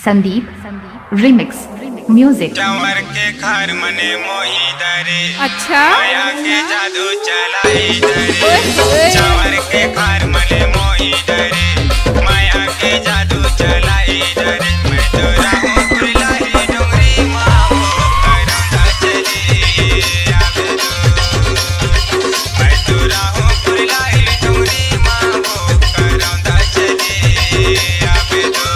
Sandeep remix music. चंवर के घर मने मोही दरे अच्छा माया के जादू चलाई दरे चंवर के घर मने मोही दरे माया के जादू चलाई दरे मैं तो राहूं फुलाई डोंगरी माँ हो करौंदा चली आवे तो मैं तो राहूं फुलाई डोंगरी माँ हो करौंदा चली आवे तो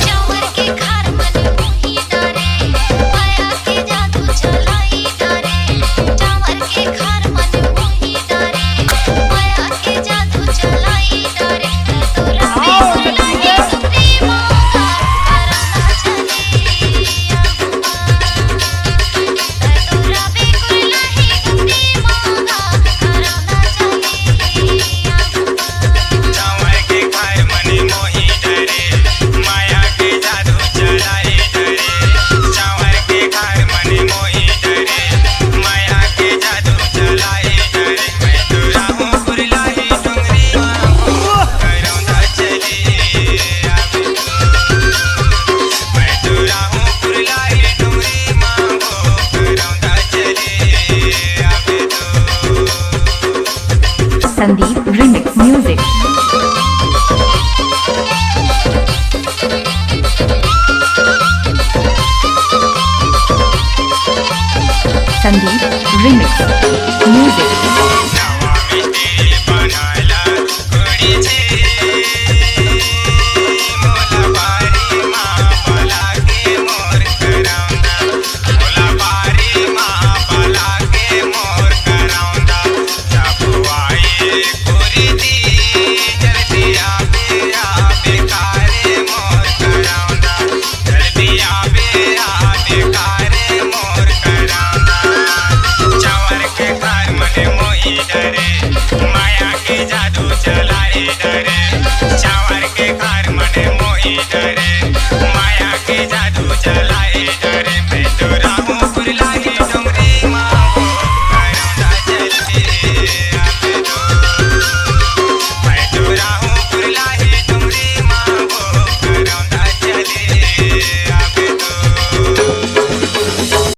चंवर के घर मने मोही दरे माया के जादू चलाई दरे चंवर के घर मने मोही दरे माया के जादू चलाई दरे तो रावे फुलाई डोंगरी माँ करौंदा चली तो रावे फुलाई डोंगरी माँ करौंदा चली चंवर के घर मने मोही दरे माया के जादू चलाई दरे चंवर के घर मने मोही दरे माया के जादू चलाई दरे मैं तो राहूं फुलाई डोंगरी माँ हो करौंदा चली आवे तो मैं तो राहूं फुलाई डोंगरी माँ हो करौंदा चली आवे तो Sandeep remix music. Sandeep remix music.